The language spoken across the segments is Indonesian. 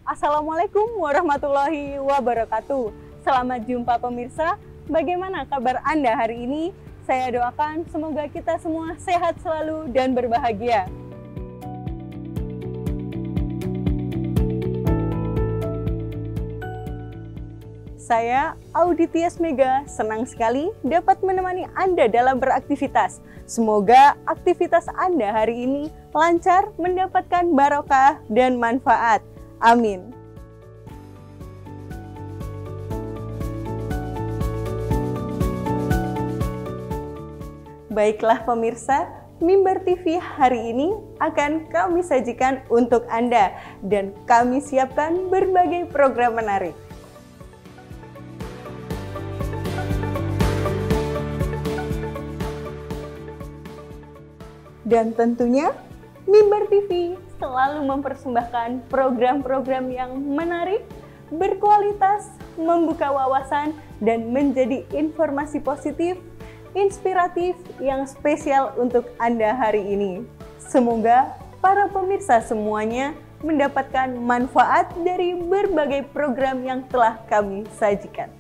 Assalamualaikum warahmatullahi wabarakatuh. Selamat jumpa pemirsa. Bagaimana kabar Anda hari ini? Saya doakan semoga kita semua sehat selalu dan berbahagia. Saya, Audi Tias Mega, senang sekali dapat menemani Anda dalam beraktivitas. Semoga aktivitas Anda hari ini lancar, mendapatkan barokah dan manfaat. Amin. Baiklah pemirsa, Mimbar TV hari ini akan kami sajikan untuk Anda dan kami siapkan berbagai program menarik. Dan tentunya Mimbar TV selalu mempersembahkan program-program yang menarik, berkualitas, membuka wawasan, dan menjadi informasi positif, inspiratif yang spesial untuk Anda hari ini. Semoga para pemirsa semuanya mendapatkan manfaat dari berbagai program yang telah kami sajikan.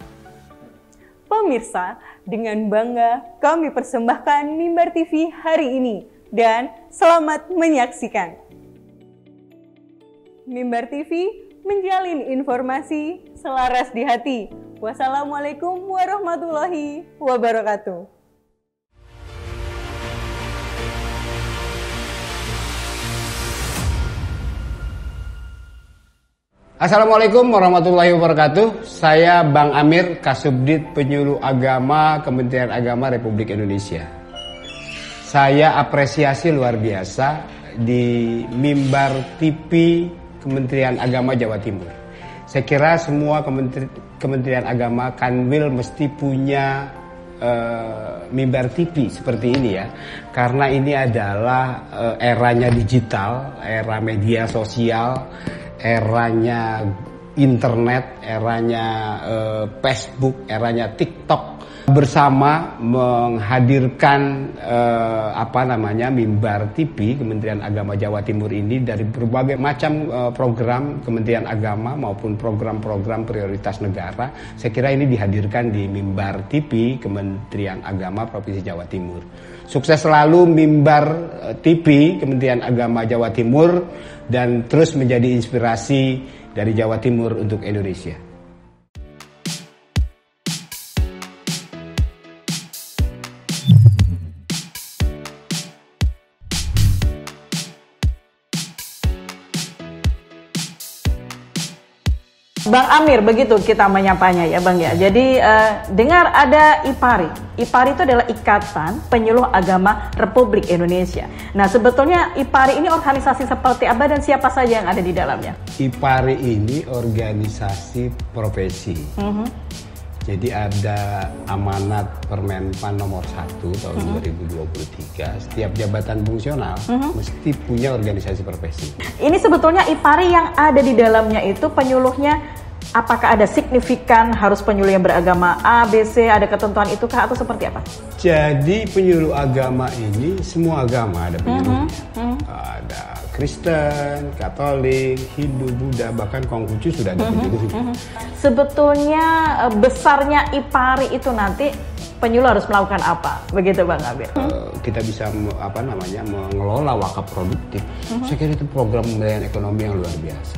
Pemirsa, dengan bangga kami persembahkan Mimbar TV hari ini. Dan selamat menyaksikan. Mimbar TV menjalin informasi selaras di hati. Wassalamualaikum warahmatullahi wabarakatuh. Assalamualaikum warahmatullahi wabarakatuh. Saya Bang Amir, Kasubdit Penyuluh Agama Kementerian Agama Republik Indonesia. Saya apresiasi luar biasa di Mimbar TV Kementerian Agama Jawa Timur. Saya kira semua Kementerian Agama Kanwil mesti punya Mimbar TV seperti ini ya. Karena ini adalah eranya digital, era media sosial, eranya internet, eranya Facebook, eranya TikTok. Bersama menghadirkan Mimbar TV Kementerian Agama Jawa Timur ini dari berbagai macam program Kementerian Agama maupun program-program prioritas negara. Saya kira ini dihadirkan di Mimbar TV Kementerian Agama Provinsi Jawa Timur. Sukses selalu Mimbar TV Kementerian Agama Jawa Timur dan terus menjadi inspirasi dari Jawa Timur untuk Indonesia. Bang Amir, begitu kita menyapanya ya Bang ya. Jadi dengar ada IPARI. IPARI itu adalah Ikatan Penyuluh Agama Republik Indonesia. Nah sebetulnya IPARI ini organisasi seperti apa dan siapa saja yang ada di dalamnya? IPARI ini organisasi profesi. Jadi ada amanat Permenpan nomor 1 tahun 2023. Setiap jabatan fungsional mesti punya organisasi profesi. Ini sebetulnya IPARI yang ada di dalamnya itu penyuluhnya, apakah ada signifikan harus penyuluh yang beragama A, B, C, ada ketentuan itu kah atau seperti apa? Jadi penyuluh agama ini semua agama ada penyuluhnya. Ada Kristen, Katolik, Hindu, Buddha, bahkan Konghucu sudah ada penyuluhnya. Sebetulnya besarnya IPARI itu nanti penyuluh harus melakukan apa? Begitu Bang Amir. Kita bisa mengelola wakaf produktif. Saya kira itu program pemberdayaan ekonomi yang luar biasa.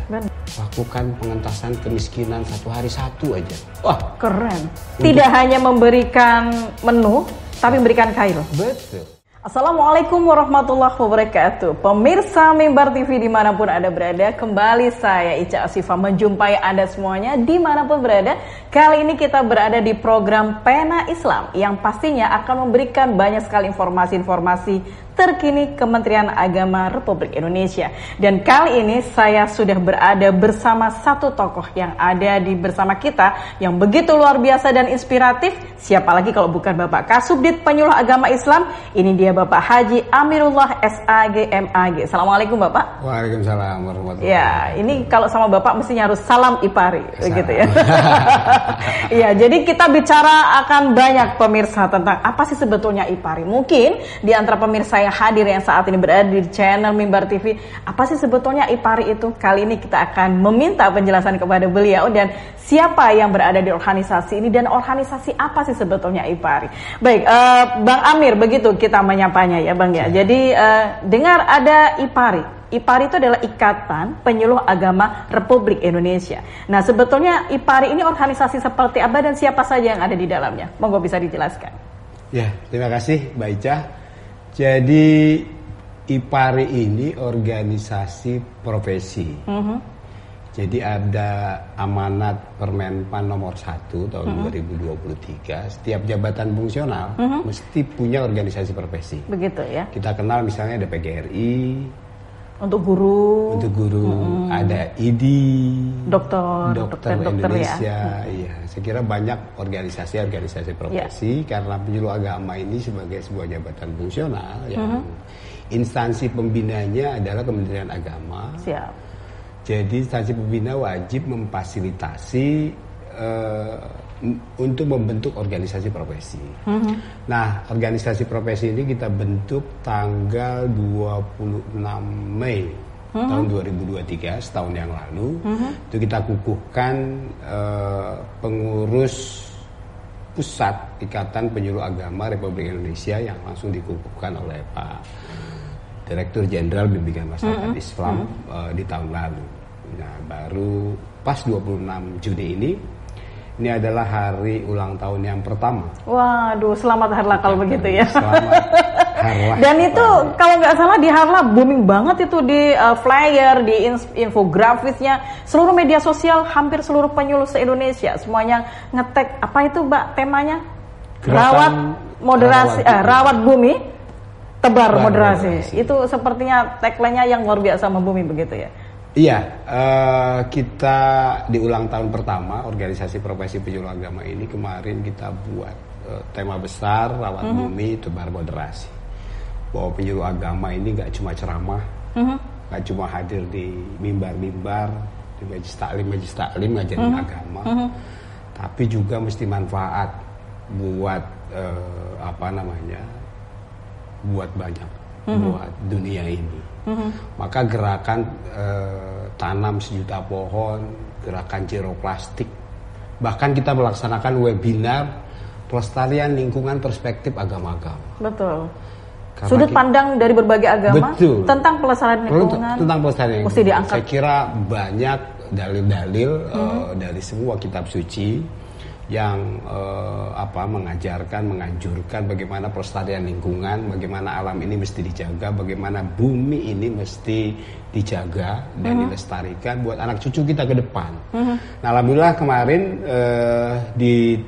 Lakukan pengentasan kemiskinan 1 hari 1 aja. Wah, keren. Tidak hanya memberikan menu, tapi memberikan kail. Betul. Assalamualaikum warahmatullahi wabarakatuh. Pemirsa Mimbar TV dimanapun Anda berada, kembali saya Ica Asifah menjumpai Anda semuanya dimanapun berada. Kali ini kita berada di program Pena Islam yang pastinya akan memberikan banyak sekali informasi-informasi terkini Kementerian Agama Republik Indonesia. Dan kali ini saya sudah berada bersama satu tokoh yang ada bersama kita yang begitu luar biasa dan inspiratif. Siapa lagi kalau bukan Bapak Kasubdit Penyuluh Agama Islam. Ini dia Bapak Haji Amirullah SAG MAG. Assalamualaikum Bapak. Waalaikumsalam warahmatullahi wabarakatuh. Ya, ini kalau sama Bapak mestinya harus salam IPARI, begitu ya. Iya, jadi kita bicara akan banyak pemirsa tentang apa sih sebetulnya IPARI. Mungkin di antara pemirsa yang hadir yang saat ini berada di channel Mimbar TV. Apa sih sebetulnya IPARI itu? Kali ini kita akan meminta penjelasan kepada beliau dan siapa yang berada di organisasi ini dan organisasi apa sih sebetulnya IPARI. Baik, Bang Amir, begitu kita menyapanya ya Bang ya. Jadi dengar ada IPARI. IPARI itu adalah Ikatan Penyuluh Agama Republik Indonesia. Nah, sebetulnya IPARI ini organisasi seperti apa dan siapa saja yang ada di dalamnya? Monggo bisa dijelaskan. Ya, terima kasih Mbak Ica. Jadi IPARI ini organisasi profesi. Jadi ada amanat Permenpan nomor 1 tahun 2023. Setiap jabatan fungsional mesti punya organisasi profesi. Begitu ya. Kita kenal misalnya ada PGRI. Untuk guru, ada ID, dokter Indonesia, ya. Iya. Saya kira banyak organisasi profesi karena penyuluh agama ini sebagai sebuah jabatan fungsional yang instansi pembinanya adalah Kementerian Agama. Siap. Jadi instansi pembina wajib memfasilitasi untuk membentuk organisasi profesi. Nah, organisasi profesi ini kita bentuk tanggal 26 Mei tahun 2023, setahun yang lalu. Itu kita kukuhkan pengurus pusat Ikatan Penyuluh Agama Republik Indonesia yang langsung dikukuhkan oleh Pak Direktur Jenderal Bimbingan Masyarakat Islam di tahun lalu. Nah, baru pas 26 Juni ini adalah hari ulang tahun yang pertama. Waduh, selamat Harlah kalau begitu ya. Selamat Harlah. Dan itu kalau nggak salah di Harlah booming banget itu di flyer, di infografisnya, seluruh media sosial, hampir seluruh penyuluh se-Indonesia semuanya ngetek apa itu Mbak temanya? Rawat moderasi, rawat bumi, tebar moderasi. Itu sepertinya tagline-nya yang luar biasa membumi begitu ya. Iya, kita di ulang tahun pertama organisasi profesi penyuluh agama ini kemarin kita buat tema besar rawat bumi tebar moderasi. Bahwa penyuluh agama ini nggak cuma ceramah, nggak cuma hadir di mimbar-mimbar, di majelis taklim ngajarin agama, tapi juga mesti manfaat buat buat banyak, buat dunia ini. Maka gerakan tanam 1 juta pohon, gerakan zero plastik, bahkan kita melaksanakan webinar pelestarian lingkungan perspektif agama-agama. Betul. Karena sudut pandang dari berbagai agama tentang pelestarian lingkungan. Tentang pelestarian lingkungan. Mesti diangkat. Saya kira banyak dalil-dalil dari semua kitab suci yang menganjurkan bagaimana pelestarian lingkungan, bagaimana alam ini mesti dijaga, bagaimana bumi ini mesti dijaga dan dilestarikan buat anak cucu kita ke depan. Nah, alhamdulillah kemarin di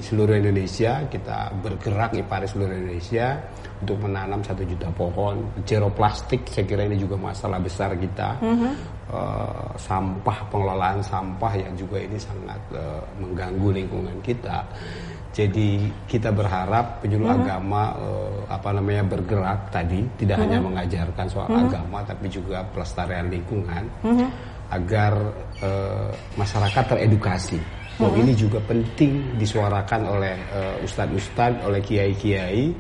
seluruh Indonesia kita bergerak IPARI seluruh Indonesia untuk menanam 1 juta pohon, zero plastik. Saya kira ini juga masalah besar kita. Sampah, pengelolaan sampah yang juga ini sangat mengganggu lingkungan kita. Jadi kita berharap penyuluh agama bergerak tadi tidak hanya mengajarkan soal agama tapi juga pelestarian lingkungan agar masyarakat teredukasi. Ini juga penting disuarakan oleh ustadz-ustadz, oleh kiai-kiai,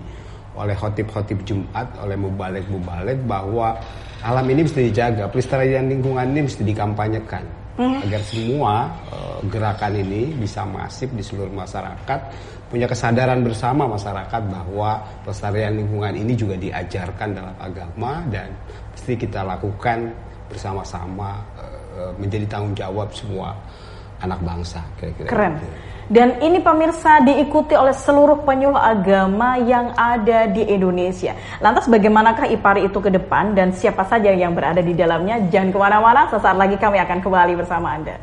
oleh khotib-khotib Jumat, oleh mubalek-mubalek bahwa alam ini mesti dijaga, pelestarian lingkungan ini mesti dikampanyekan agar semua gerakan ini bisa masif di seluruh masyarakat, punya kesadaran bersama masyarakat bahwa pelestarian lingkungan ini juga diajarkan dalam agama dan mesti kita lakukan bersama-sama, menjadi tanggung jawab semua anak bangsa, kira-kira. Keren. Dan ini pemirsa diikuti oleh seluruh penyuluh agama yang ada di Indonesia. Lantas bagaimanakah IPARI itu ke depan dan siapa saja yang berada di dalamnya? Jangan kemana-mana, sesaat lagi kami akan kembali bersama Anda.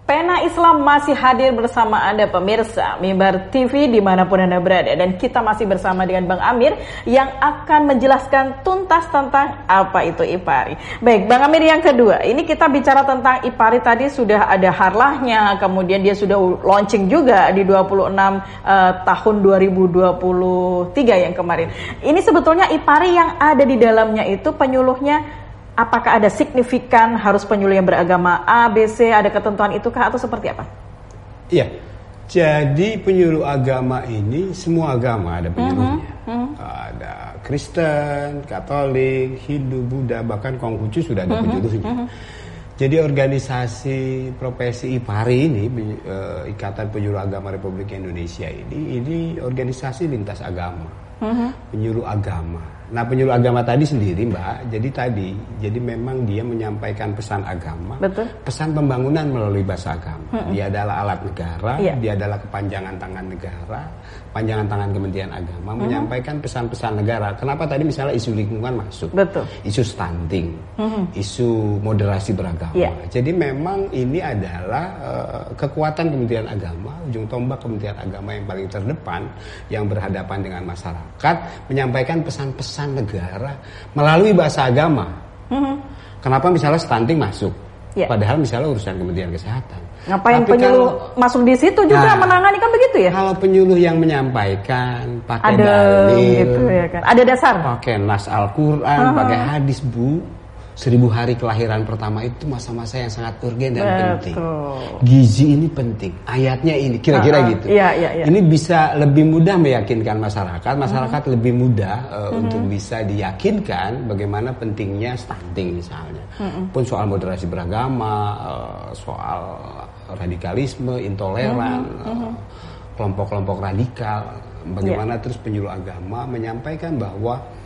Pena Islam masih hadir bersama Anda pemirsa Mimbar TV dimanapun Anda berada. Dan kita masih bersama dengan Bang Amir yang akan menjelaskan tuntas tentang apa itu IPARI. Baik, Bang Amir yang kedua, ini kita bicara tentang IPARI tadi sudah ada harlahnya, kemudian dia sudah launching juga di 26 tahun 2023 yang kemarin. Ini sebetulnya IPARI yang ada di dalamnya itu penyuluhnya, apakah ada signifikan harus penyuluh yang beragama A, B, C, ada ketentuan itukah atau seperti apa? Iya, jadi penyuluh agama ini semua agama ada penyuluhnya. Ada Kristen, Katolik, Hindu, Buddha, bahkan Konghucu sudah ada penyuluhnya. Jadi organisasi profesi IPARI ini, Ikatan Penyuluh Agama Republik Indonesia ini organisasi lintas agama, penyuluh agama. Nah, penyuluh agama tadi sendiri, Mbak, jadi memang dia menyampaikan pesan agama, betul, pesan pembangunan melalui bahasa agama. Dia adalah alat negara, dia adalah kepanjangan tangan negara, panjangan tangan Kementerian Agama, menyampaikan pesan-pesan negara. Kenapa tadi misalnya isu lingkungan masuk, betul, isu stunting, isu moderasi beragama. Jadi memang ini adalah kekuatan Kementerian Agama, ujung tombak Kementerian Agama yang paling terdepan, yang berhadapan dengan masyarakat, menyampaikan pesan-pesan negara melalui bahasa agama. Kenapa misalnya stunting masuk? Padahal misalnya urusan Kementerian Kesehatan. Ngapain penyuluh masuk di situ juga menangani, kan begitu ya? Kalau penyuluh yang menyampaikan pakai dalil, gitu ya kan? Ada dasar. Pakai nas Al-Quran, pakai hadis, Bu. 1000 hari kelahiran pertama itu masa-masa yang sangat urgen dan penting. Gizi ini penting, ayatnya ini, kira-kira gitu. Ini bisa lebih mudah meyakinkan masyarakat lebih mudah untuk bisa diyakinkan bagaimana pentingnya stunting misalnya. Pun soal moderasi beragama, soal radikalisme, intoleran, kelompok-kelompok radikal, bagaimana terus penyuluh agama menyampaikan bahwa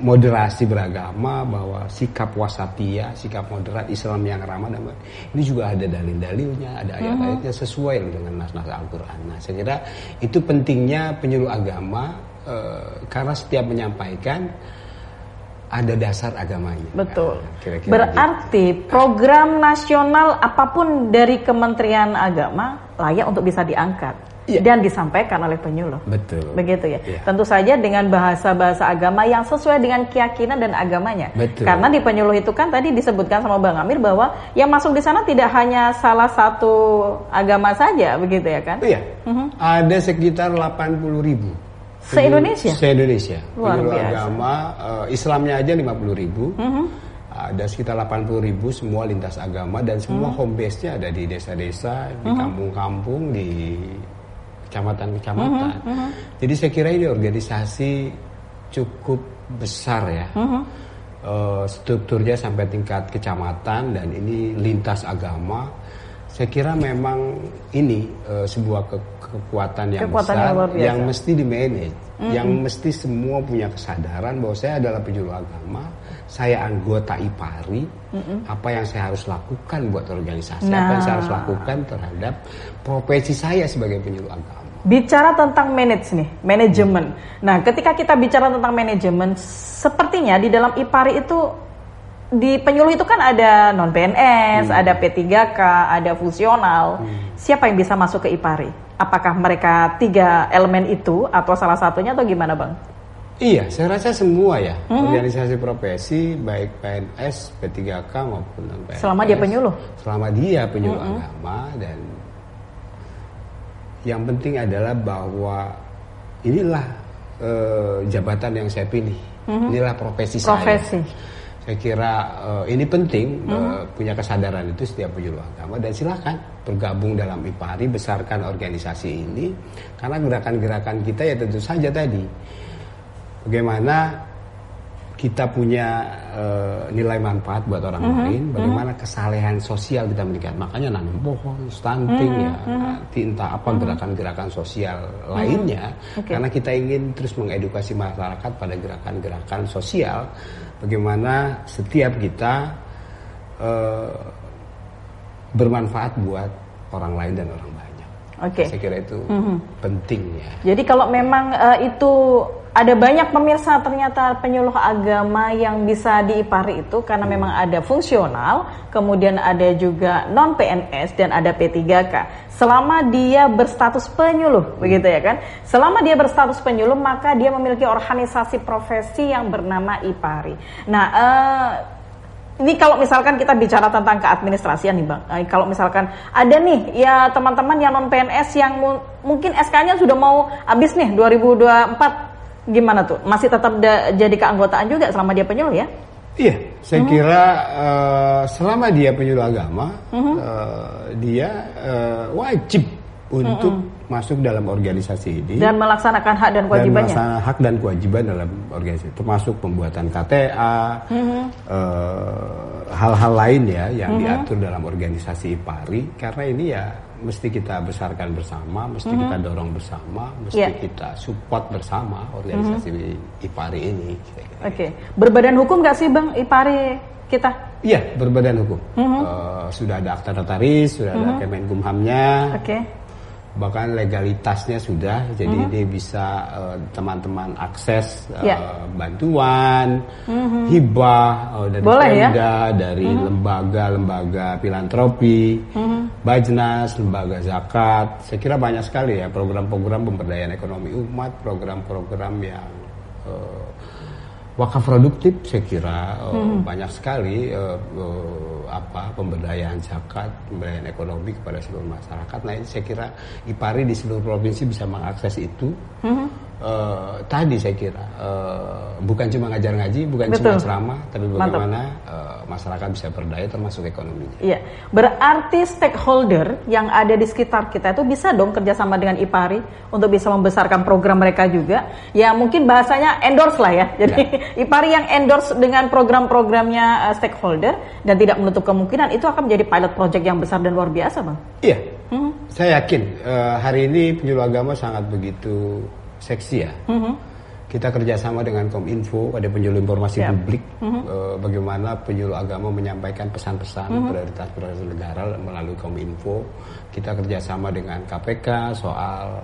moderasi beragama, bahwa sikap wasatiyah, sikap moderat, Islam yang ramah dan ini juga ada dalil-dalilnya, ada ayat-ayatnya sesuai dengan nas-nas Al-Quran. Nah, saya kira itu pentingnya penyuluh agama karena setiap menyampaikan ada dasar agamanya. Betul. Kira-kira berarti gitu. Program nasional apapun dari Kementerian Agama layak untuk bisa diangkat. Dan disampaikan oleh penyuluh. Betul. Begitu ya. Tentu saja dengan bahasa-bahasa agama yang sesuai dengan keyakinan dan agamanya. Betul. Karena di penyuluh itu kan tadi disebutkan sama Bang Amir bahwa yang masuk di sana tidak hanya salah satu agama saja, begitu ya kan? Iya. Ada sekitar 80.000. Se-Indonesia? Se-Indonesia. Luar penyuluh biasa. Agama, Islamnya aja 50.000. Ada sekitar 80.000 semua lintas agama dan semua home base-nya ada di desa-desa, di kampung-kampung, di kecamatan-kecamatan. Jadi saya kira ini organisasi cukup besar ya. Strukturnya sampai tingkat kecamatan dan ini lintas agama. Saya kira memang ini sebuah kekuatan yang besar yang mesti di-manage, yang mesti semua punya kesadaran bahwa saya adalah penyuluh agama, saya anggota IPARI, apa yang saya harus lakukan buat organisasi, apa yang saya harus lakukan terhadap profesi saya sebagai penyuluh agama. Bicara tentang manajemen. Nah, ketika kita bicara tentang manajemen, sepertinya di dalam IPARI itu di penyuluh itu kan ada non PNS, ada P3K, ada fungsional. Siapa yang bisa masuk ke IPARI? Apakah mereka 3 elemen itu atau salah satunya atau gimana, Bang? Iya, saya rasa semua ya. Organisasi profesi baik PNS, P3K maupun non PNS. Selama dia penyuluh. Selama dia penyuluh agama, dan yang penting adalah bahwa inilah jabatan yang saya pilih. Inilah profesi saya. Saya kira ini penting punya kesadaran itu setiap penyuluh agama, dan silakan bergabung dalam IPARI, besarkan organisasi ini karena gerakan-gerakan kita ya tentu saja tadi bagaimana kita punya nilai manfaat buat orang lain, bagaimana kesalehan sosial kita meningkat, makanya nanam pohon, stunting entah apa gerakan-gerakan sosial lainnya, karena kita ingin terus mengedukasi masyarakat pada gerakan-gerakan sosial, bagaimana setiap kita bermanfaat buat orang lain dan orang banyak. Saya kira itu penting ya. Jadi kalau memang itu ada banyak pemirsa ternyata penyuluh agama yang bisa di IPARI itu karena memang ada fungsional, kemudian ada juga non PNS dan ada P3K. Selama dia berstatus penyuluh, begitu ya kan? Selama dia berstatus penyuluh maka dia memiliki organisasi profesi yang bernama IPARI. Nah, ini kalau misalkan kita bicara tentang keadministrasian nih Bang, kalau misalkan ada nih ya teman-teman yang non PNS yang mungkin SK-nya sudah mau habis nih 2024, gimana tuh? Masih tetap jadi keanggotaan juga selama dia penyuluh ya? Iya, saya kira selama dia penyuluh agama, dia wajib untuk masuk dalam organisasi ini dan melaksanakan hak dan kewajibannya. Dan melaksanakan hak dan kewajiban dalam organisasi, termasuk pembuatan KTA, hal-hal lain ya yang diatur dalam organisasi IPARI. Karena ini ya mesti kita besarkan bersama, mesti kita dorong bersama, mesti kita support bersama organisasi IPARI ini. Oke, berbadan hukum nggak sih Bang IPARI kita? Iya, berbadan hukum. Sudah ada akta notaris, sudah ada Kemenkumhamnya. Bahkan legalitasnya sudah, jadi ini bisa teman-teman akses bantuan, hibah dari Pemda, dari lembaga-lembaga filantropi, Bajnas, lembaga zakat. Saya kira banyak sekali ya program-program pemberdayaan ekonomi umat, program-program yang wakaf produktif. Saya kira banyak sekali pemberdayaan zakat, pemberdayaan ekonomi kepada seluruh masyarakat. Nah, ini saya kira IPARI di seluruh provinsi bisa mengakses itu. Tadi saya kira bukan cuma ngajar ngaji, bukan cuma ceramah, tapi bagaimana masyarakat bisa berdaya termasuk ekonominya. Iya, berarti stakeholder yang ada di sekitar kita itu bisa dong kerjasama dengan IPARI untuk bisa membesarkan program mereka juga. Ya mungkin bahasanya endorse lah ya. Jadi IPARI yang endorse dengan program-programnya stakeholder dan tidak menutup kemungkinan itu akan menjadi pilot project yang besar dan luar biasa, Bang. Iya, saya yakin hari ini penyuluh agama sangat begitu seksi ya. Kita kerjasama dengan Kominfo, ada penyuluh informasi publik, bagaimana penyuluh agama menyampaikan pesan-pesan prioritas negara melalui Kominfo. Kita kerjasama dengan KPK soal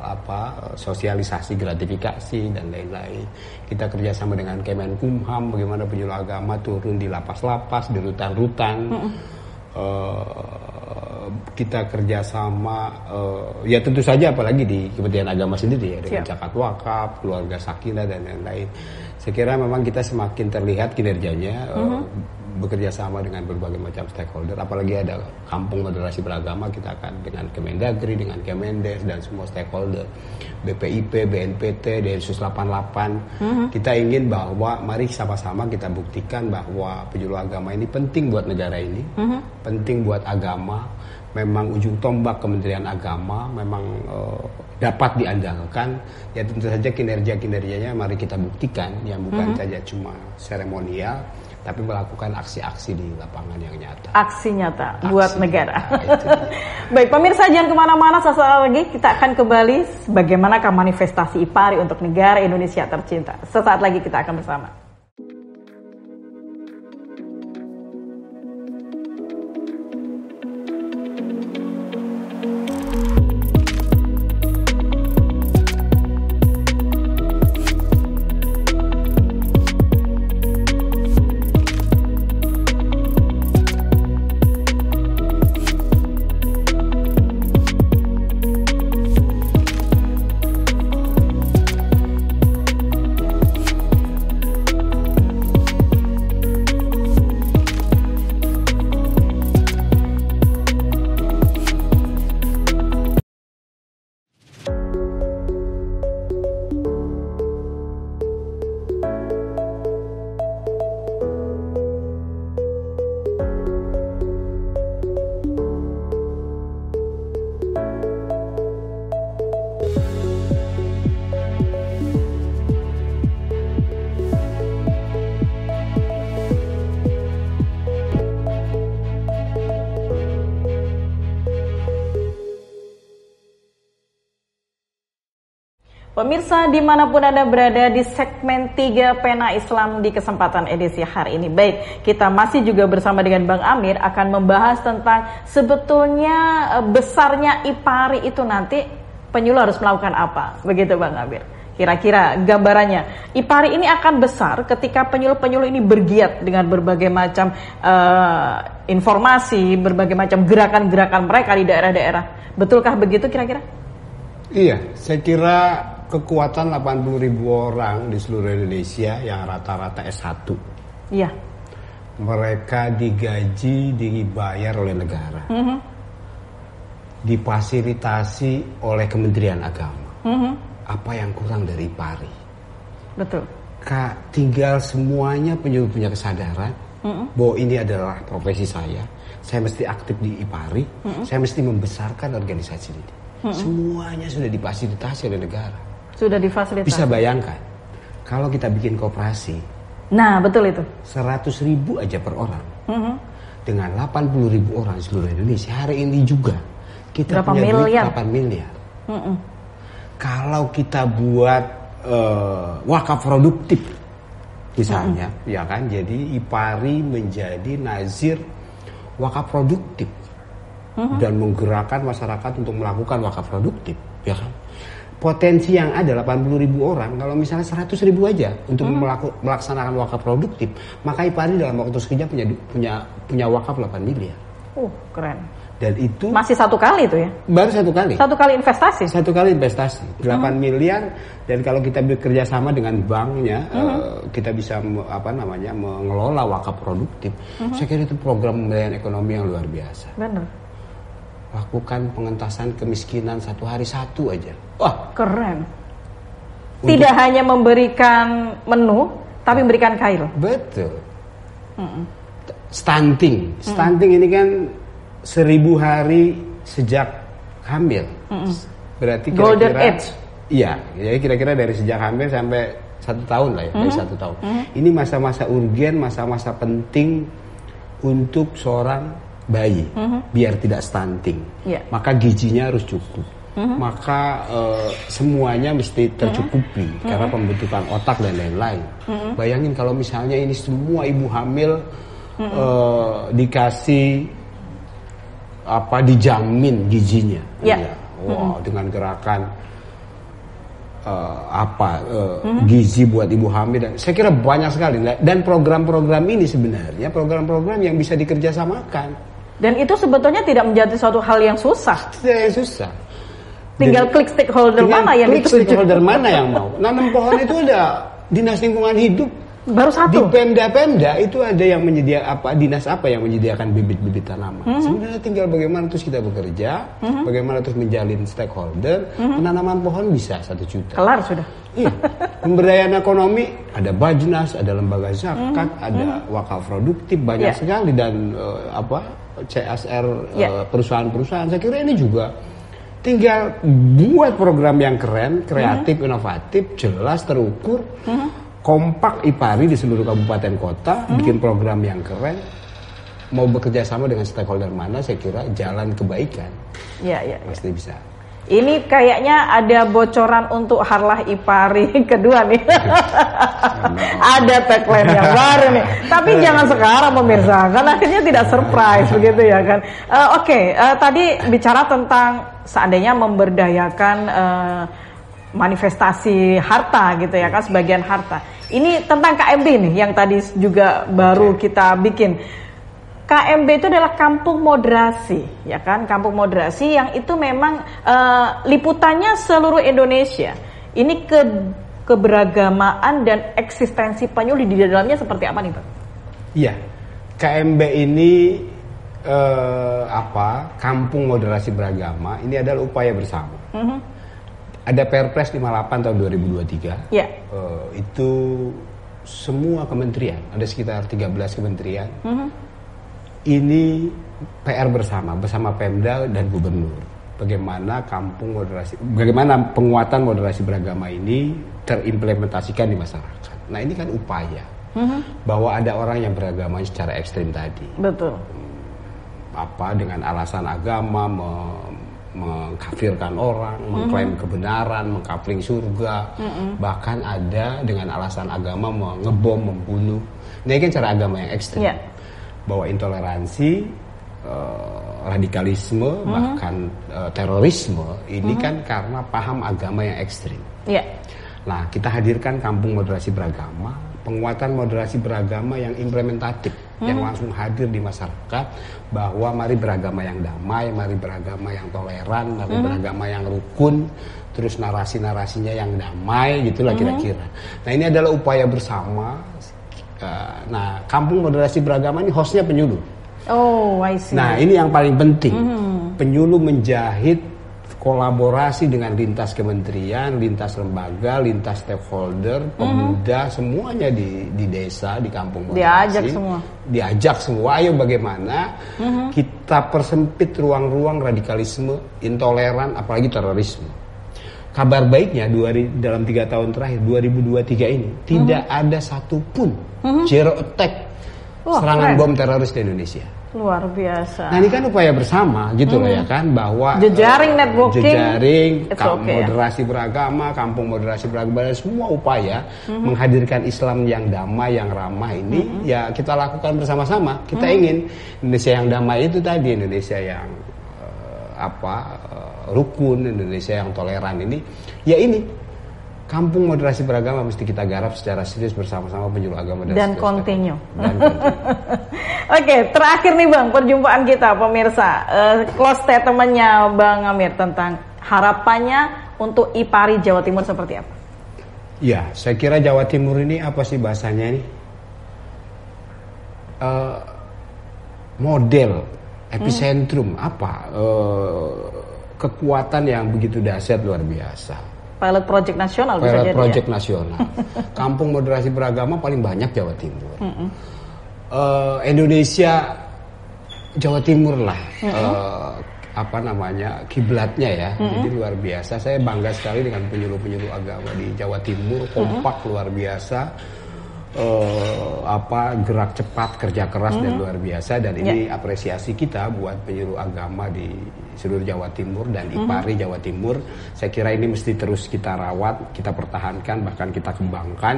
sosialisasi gratifikasi dan lain-lain. Kita kerjasama dengan Kemenkumham, bagaimana penyuluh agama turun di lapas-lapas, di rutan-rutan. Kita kerjasama ya tentu saja apalagi di Kementerian Agama sendiri ya dengan zakat wakaf, keluarga sakinah dan lain-lain. Saya kira memang kita semakin terlihat kinerjanya bekerja sama dengan berbagai macam stakeholder, apalagi ada kampung moderasi beragama, kita akan dengan Kemendagri, dengan Kemendes dan semua stakeholder, BPIP, BNPT, Densus 88. Kita ingin bahwa mari sama-sama kita buktikan bahwa penyuluh agama ini penting buat negara ini, penting buat agama. Memang ujung tombak Kementerian Agama, memang dapat diandalkan. Ya tentu saja kinerjanya mari kita buktikan, yang bukan saja cuma seremonial, tapi melakukan aksi-aksi di lapangan yang nyata. Aksi nyata buat negara. Baik, pemirsa jangan kemana-mana, sesaat lagi kita akan kembali bagaimanakah manifestasi IPARI untuk negara Indonesia tercinta. Sesaat lagi kita akan bersama. Pemirsa dimanapun Anda berada di segmen 3 Pena Islam di kesempatan edisi hari ini. Baik, kita masih juga bersama dengan Bang Amir akan membahas tentang sebetulnya besarnya IPARI itu nanti penyuluh harus melakukan apa. Begitu Bang Amir. Kira-kira gambarannya, IPARI ini akan besar ketika penyuluh-penyuluh ini bergiat dengan berbagai macam informasi, berbagai macam gerakan-gerakan mereka di daerah-daerah. Betulkah begitu kira-kira? Iya, saya kira kekuatan 80.000 orang di seluruh Indonesia yang rata-rata S1. Iya. Mereka digaji, dibayar oleh negara. Difasilitasi oleh Kementerian Agama. Apa yang kurang dari IPARI? Betul. Tinggal semuanya penyuluh punya kesadaran bahwa ini adalah profesi saya mesti aktif di IPARI, saya mesti membesarkan organisasi ini. Semuanya sudah difasilitasi oleh negara. Sudah difasilitasi. Bisa bayangkan kalau kita bikin koperasi. Nah, betul itu. 100.000 aja per orang. Dengan 80.000 orang di seluruh Indonesia hari ini juga kita berapa punya miliar? Duit 8 miliar. Kalau kita buat wakaf produktif misalnya, ya kan, jadi IPARI menjadi nazir wakaf produktif dan menggerakkan masyarakat untuk melakukan wakaf produktif, ya kan. Potensi yang ada 80.000 orang, kalau misalnya 100.000 aja untuk melaksanakan wakaf produktif, maka IPARI dalam waktu sekejap punya wakaf 8 miliar. Keren. Dan itu masih satu kali itu ya? Baru satu kali. Satu kali investasi? Satu kali investasi, 8 miliar. Dan kalau kita bekerja sama dengan banknya, kita bisa mengelola wakaf produktif. Saya kira itu program pemberdayaan ekonomi yang luar biasa. Benar. Lakukan pengentasan kemiskinan 1 hari 1 aja. Wah, keren. Tidak hanya memberikan menu, tapi memberikan kail. Betul. Stunting ini kan 1000 hari sejak hamil. Berarti kira-kira golden age. Iya, jadi kira-kira dari sejak hamil sampai 1 tahun lah ya, dari 1 tahun. Ini masa-masa urgen, masa-masa penting untuk seorang bayi biar tidak stunting. Maka gizinya harus cukup. Maka semuanya mesti tercukupi karena pembentukan otak dan lain-lain. Bayangin kalau misalnya ini semua ibu hamil dikasih dijamin gizinya. Wow, dengan gerakan gizi buat ibu hamil. Saya kira banyak sekali. Dan program-program ini sebenarnya program-program yang bisa dikerjasamakan. Dan itu sebetulnya tidak menjadi suatu hal yang susah. Tidak susah. Tinggal klik stakeholder mana yang dituju. Stakeholder mana yang mau. Nanam pohon itu ada Dinas Lingkungan Hidup. Baru satu. Di Pemda itu ada yang dinas apa yang menyediakan bibit-bibit tanaman. Sebenarnya tinggal bagaimana terus kita bekerja, bagaimana terus menjalin stakeholder, penanaman pohon bisa 1 juta. Kelar sudah. Iya. Pemberdayaan ekonomi ada Bajnas, ada lembaga zakat, ada wakaf produktif banyak sekali dan CSR perusahaan-perusahaan. Saya kira ini juga tinggal buat program yang keren, kreatif, inovatif, jelas, terukur. Kompak IPARI di seluruh kabupaten kota, bikin program yang keren, mau bekerja sama dengan stakeholder mana, saya kira jalan kebaikan. Iya. Pasti bisa. Ini kayaknya ada bocoran untuk Harlah IPARI kedua nih. Ada tagline yang baru nih. Tapi jangan sekarang pemirsa, kan akhirnya tidak surprise begitu ya kan. Tadi bicara tentang seandainya memberdayakan manifestasi harta gitu ya kan, sebagian harta. Ini tentang KMB nih yang tadi juga baru kita bikin. KMB itu adalah kampung moderasi, ya kan? Kampung moderasi yang itu memang liputannya seluruh Indonesia. Ini keberagamaan dan eksistensi penyuluh di dalamnya seperti apa nih, Pak? Iya, KMB ini kampung moderasi beragama. Ini adalah upaya bersama. Ada Perpres 58 tahun 2023. Itu semua kementerian, ada sekitar 13 kementerian. Ini PR bersama Pemda dan Gubernur. Bagaimana bagaimana penguatan moderasi beragama ini terimplementasikan di masyarakat. Nah, ini kan upaya bahwa ada orang yang beragama secara ekstrim tadi. Betul. Dengan alasan agama mengkafirkan orang, mengklaim kebenaran, mengkapling surga, bahkan ada dengan alasan agama ngebom, membunuh. Ini kan cara agama yang ekstrim. Bahwa intoleransi, radikalisme, bahkan terorisme ini kan karena paham agama yang ekstrim. Nah, kita hadirkan kampung moderasi beragama, penguatan moderasi beragama yang implementatif, yang langsung hadir di masyarakat, bahwa mari beragama yang damai, mari beragama yang toleran, mari beragama yang rukun, terus narasi-narasinya yang damai, gitulah kira-kira. Nah, ini adalah upaya bersama. Nah, kampung moderasi beragama ini hostnya penyuluh. Oh, I see. Nah, ini yang paling penting. Penyuluh menjahit kolaborasi dengan lintas kementerian, lintas lembaga, lintas stakeholder, pemuda, semuanya di desa, di kampung moderasi. Diajak semua. Ayo bagaimana kita persempit ruang-ruang radikalisme, intoleran, apalagi terorisme. Kabar baiknya dalam 3 tahun terakhir 2023 ini tidak ada satupun zero attack serangan bom teroris di Indonesia. Luar biasa. Nah, ini kan upaya bersama gitu loh ya kan, bahwa jejaring networking, moderasi beragama, kampung moderasi beragama, dan semua upaya menghadirkan Islam yang damai, yang ramah ini ya kita lakukan bersama-sama. Kita ingin Indonesia yang damai itu tadi, Indonesia yang rukun, Indonesia yang toleran ini. Ya ini kampung moderasi beragama mesti kita garap secara serius bersama-sama penyuluh agama dan continue. Oke, terakhir nih Bang, perjumpaan kita pemirsa, close statement-nya Bang Amir tentang harapannya untuk IPARI Jawa Timur seperti apa? Ya, saya kira Jawa Timur ini apa sih bahasanya ini? Model, epicentrum, kekuatan yang begitu dahsyat, luar biasa. Pilot project nasional bisa jadi. Pilot project nasional. Kampung moderasi beragama paling banyak Jawa Timur. Indonesia, Jawa Timur lah. Kiblatnya ya. Jadi luar biasa. Saya bangga sekali dengan penyuluh-penyuluh agama di Jawa Timur, kompak luar biasa. Gerak cepat, kerja keras dan luar biasa, dan ini apresiasi kita buat penyuluh agama di seluruh Jawa Timur dan IPARI Jawa Timur. Saya kira ini mesti terus kita rawat, kita pertahankan, bahkan kita kembangkan.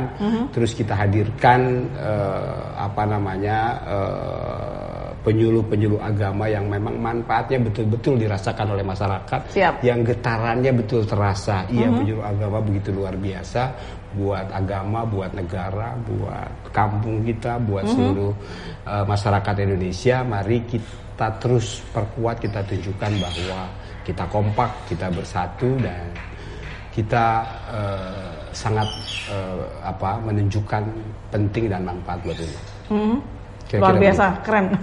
Terus kita hadirkan penyuluh-penyuluh agama yang memang manfaatnya betul-betul dirasakan oleh masyarakat. Yang getarannya betul terasa. Iya, penyuluh agama begitu luar biasa buat agama, buat negara, buat kampung kita, buat seluruh masyarakat Indonesia. Mari kita terus perkuat, kita tunjukkan bahwa kita kompak, kita bersatu, dan kita sangat menunjukkan penting dan manfaat buat ini. Luar biasa, keren.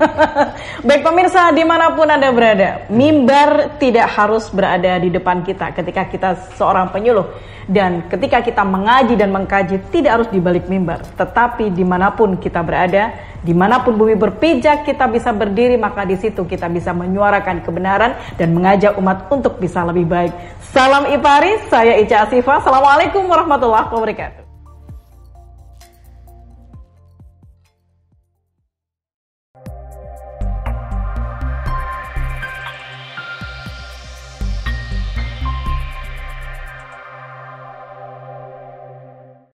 Baik pemirsa, dimanapun Anda berada, mimbar tidak harus berada di depan kita ketika kita seorang penyuluh. Dan ketika kita mengaji dan mengkaji, tidak harus di balik mimbar. Tetapi dimanapun kita berada, dimanapun bumi berpijak, kita bisa berdiri, maka di situ kita bisa menyuarakan kebenaran dan mengajak umat untuk bisa lebih baik. Salam IPARI, saya Ica Asifah. Assalamualaikum warahmatullahi wabarakatuh.